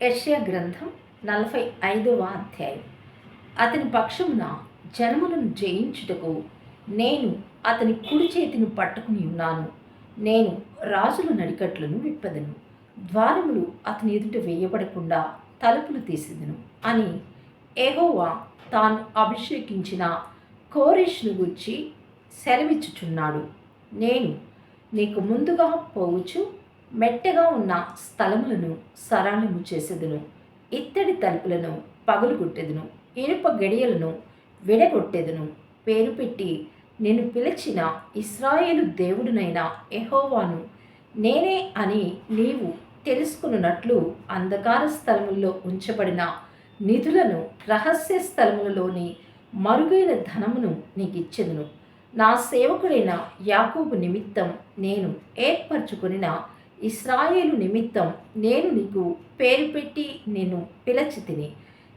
యెషయా గ్రంథం 45వ అధ్యాయం. అతని పక్షమున జనములను జయించుటకు నేను అతని కుడి చేతిని పట్టుకుని ఉన్నాను. నేను రాజుల నడికట్లను విప్పదను, ద్వారములు అతని ఎదుట వేయబడకుండా తలుపులు తీసేదను అని యెహోవా తాను అభిషేకించిన కోరెషును గూర్చి సెలవిచ్చుచున్నాడు. నేను నీకు ముందుగా పోవచ్చు మెట్టగా ఉన్న స్థలములను సరళము చేసేదను, ఇత్తడి తలుపులను పగులుగొట్టెదను, ఇనుప గడియలను విడగొట్టెదను. పేరు పెట్టి నేను పిలిచిన ఇశ్రాయేలు దేవుడునైన యెహోవాను నేనే అని నీవు తెలుసుకున్నట్లు అంధకార స్థలముల్లో ఉంచబడిన నిధులను, రహస్య స్థలములలోని మరుగైన ధనమును నీకు ఇచ్చెదను. నా సేవకుడైన యాకోబు నిమిత్తం నేను ఏర్పరచుకొనిన ఇశ్రాయేలు నిమిత్తం నేను నీకు పేరు పెట్టి నిన్ను పిలచితిని.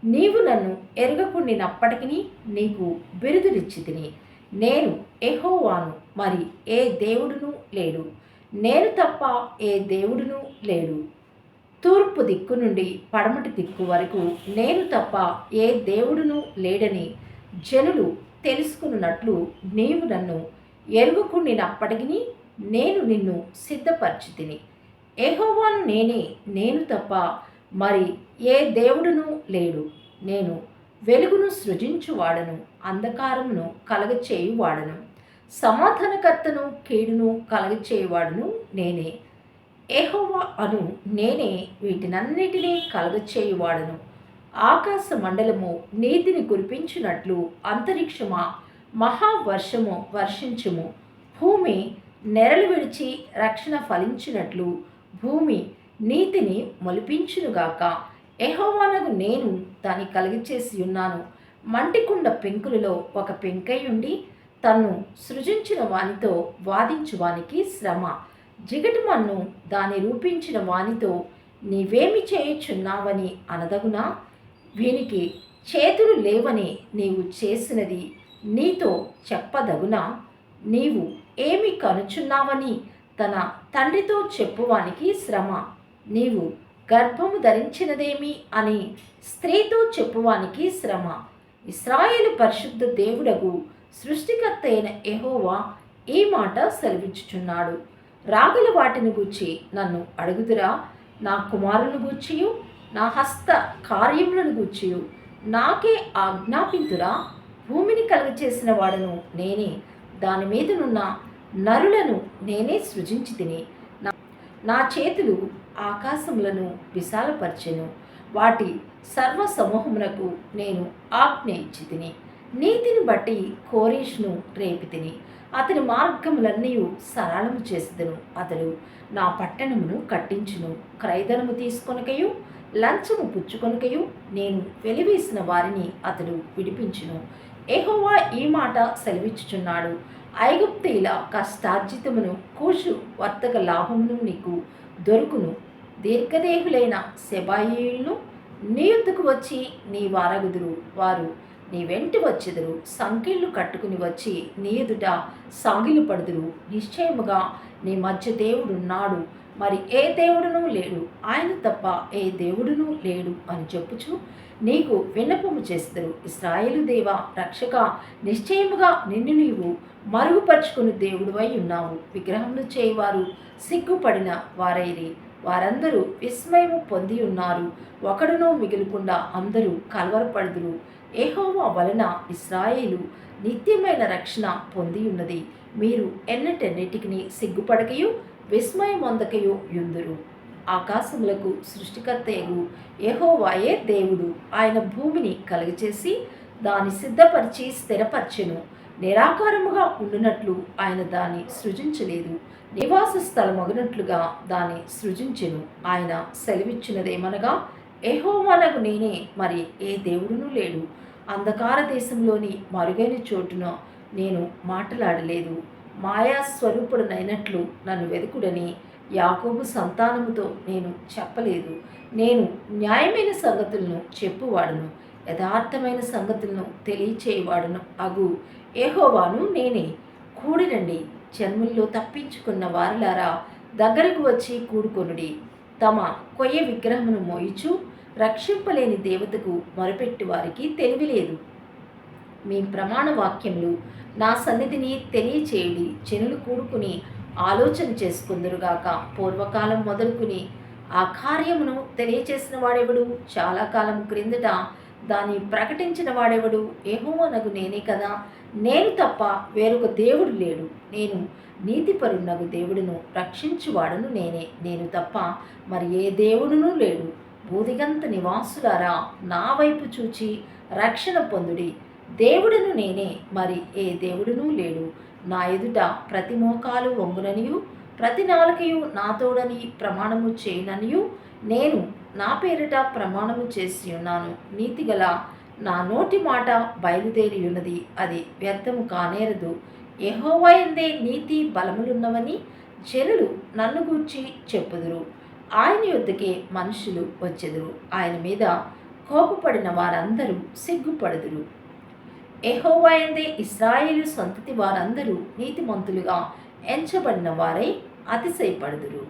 నీవు నన్ను ఎరగకుండినప్పటికీ నీకు బిరుదులిచ్చితిని. నేను యెహోవాను, మరి ఏ దేవుడును లేడు, నేను తప్ప ఏ దేవుడును లేడు. తూర్పు దిక్కు నుండి పడమటి దిక్కు వరకు నేను తప్ప ఏ దేవుడును లేడని జనులు తెలుసుకున్నట్లు నీవు నన్ను ఎరుగుకుండినప్పటికీ నేను నిన్ను సిద్ధపరచితిని. యెహోవాను నేనే, నేను తప్ప మరి ఏ దేవుడును లేడు. నేను వెలుగును సృజించువాడను, అంధకారమును కలగచేయువాడను, సమాధానకర్తను కీడును కలగచేయువాడను నేనే. యెహోవా అను నేనే వీటినన్నిటినీ కలగచేయువాడను. ఆకాశ మండలము నీతిని కురిపించినట్లు అంతరిక్షమా మహావర్షము వర్షించుము. భూమి నెరలు విడిచి రక్షణ ఫలించినట్లు భూమి నీతిని మొలిపించునుగాక. యెహోవానగు నేను దాన్ని కలిగిచేసి ఉన్నాను. మంటికుండ పెంకులలో ఒక పెంకై ఉండి తన్ను సృజించిన వానితో వాదించు వానికి శ్రమ. జిగటి మన్ను దాన్ని రూపించిన వానితో నీవేమి చేయుచున్నావని అనదగునా? వీనికి చేతులు లేవని నీవు చేసినది నీతో చెప్పదగునా? నీవు ఏమి కనుచున్నావని తన తండ్రితో చెప్పువానికి శ్రమ. నీవు గర్భము ధరించినదేమి అని స్త్రీతో చెప్పువానికి శ్రమ. ఇశ్రాయేలు పరిశుద్ధ దేవుడగు సృష్టికర్త అయిన యెహోవా ఈ మాట సెలవిచ్చుచున్నాడు. రాగల వాటిని గూర్చి నన్ను అడుగుదురా? నా కుమారులను గూర్చియు నా హస్త కార్యములను గూర్చియు నాకే ఆజ్ఞాపింతురా? భూమిని కలుగచేసిన వాడను నేనే, దాని మీదనున్న నరులను నేనే సృజించి తిని. నా చేతులు ఆకాశములను విశాలపరచెను, వాటి సర్వ సమూహమునకు నేను ఆజ్ఞ ఇచ్చి తిని. నీతిని బట్టి కోరేషును రేపి తిని, అతని మార్గములన్నీ సరళము చేసేదను. అతడు నా పట్టణమును కట్టించును, క్రయధనము తీసుకొనకయు లంచము పుచ్చుకొనకయు నేను వెలివేసిన వారిని అతడు విడిపించును. యెహోవా ఈ మాట సెలవిచ్చుచున్నాడు. ఐగుప్తీయుల కష్టార్జితమును, కూషు వర్తక లాభమును నీకు దొరుకును. దీర్ఘదేహులైన సెబాయీయులను నీ యొద్దకు వచ్చి నీ వారగుదురు, వారు నీ వెంట వచ్చెదరు. సంకెళ్ళు కట్టుకుని వచ్చి నీ ఎదుట సాగిలు పడుదురు. నిశ్చయముగా నీ మధ్య దేవుడున్నాడు, మరి ఏ దేవుడునూ లేడు, ఆయన తప్ప ఏ దేవుడునూ లేడు అని చెప్పుచు నీకు విన్నపము చేస్తారు. ఇశ్రాయేలు దేవా, రక్షక, నిశ్చయముగా నిన్ను నీవు మరుగుపరుచుకుని దేవుడువై ఉన్నావు. విగ్రహములు చేయవారు సిగ్గుపడిన వారైరి, వారందరూ విస్మయము పొంది ఉన్నారు. ఒకడునో మిగులుకుండా అందరూ కలవరపడుదురు. యెహోవా వలన ఇశ్రాయేలు నిత్యమైన రక్షణ పొంది ఉన్నది. మీరు ఎన్నటెన్నిటికి సిగ్గుపడకయు విస్మయమొందకయు యుందురు. ఆకాశములకు సృష్టికర్తయగు యెహోవాయే దేవుడు. ఆయన భూమిని కలుగచేసి దాన్ని సిద్ధపరిచి స్థిరపరచెను. నిరాకారముగా ఉండునట్లు ఆయన దాన్ని సృజించలేదు, నివాస స్థలమగునట్లుగా దాన్ని సృజించెను. ఆయన సెలవిచ్చినదేమనగా, యెహోవానగు నేనే, మరి ఏ దేవుడునూ లేడు. అంధకార దేశంలోని మరుగైన చోటున నేను మాట్లాడలేదు. మాయాస్వరూపుడనైనట్లు నన్ను వెదుకుడని యాకోబు సంతానముతో నేను చెప్పలేదు. నేను న్యాయమైన సంగతులను చెప్పువాడును, యథార్థమైన సంగతులను తెలియచేయవాడును అగు యెహోవాను నేనే. కూడిరండి, జన్ముల్లో తప్పించుకున్న వారిలారా, దగ్గరకు వచ్చి కూడుకొనుడి. తమ కొయ్య విగ్రహమును మోయిచు రక్షింపలేని దేవతకు మొరపెట్టు వారికి తెలివిలేదు. మీ ప్రమాణ వాక్యములు నా సన్నిధిని తెలియచేయుడి. జనులు కూడుకుని ఆలోచన చేసుకుందరుగాక. పూర్వకాలం మొదలుకుని ఆ కార్యమును తెలియచేసిన వాడెవడు? చాలా కాలం క్రిందట దాన్ని ప్రకటించిన వాడెవడు? యెహోవానగు నేనే కదా. నేను తప్ప వేరొక దేవుడు లేడు. నేను నీతిపరునగు దేవుడును, రక్షించువాడును నేనే. నేను తప్ప మరి ఏ దేవుడునూ లేడు. భూదిగంత నివాసులారా, నా వైపు చూచి రక్షణ పొందుడి. దేవుడును నేనే, మరి ఏ దేవుడునూ లేడు. నా ఎదుట ప్రతి మోకాలు వంగుననియు ప్రతి నాలుకయు నా తోడని ప్రమాణము చేయననియు నేను నా పేరిట ప్రమాణము చేసి ఉన్నాను. నీతిగల నా నోటి మాట బయలుదేరి ఉన్నది, అది వ్యర్థము కానేరదు. యెహోవా యందే నీతి బలములున్నవని జనులు నన్ను గూర్చి చెప్పుదురు. ఆయన యొద్దకే మనుషులు వచ్చెదరు. ఆయన మీద కోపపడిన వారందరూ సిగ్గుపడుదురు. యెహోవా యందే ఇశ్రాయేలు సంతతి వారందరూ నీతిమంతులుగా ఎంచబడిన వారై అతిశయపడుదురు.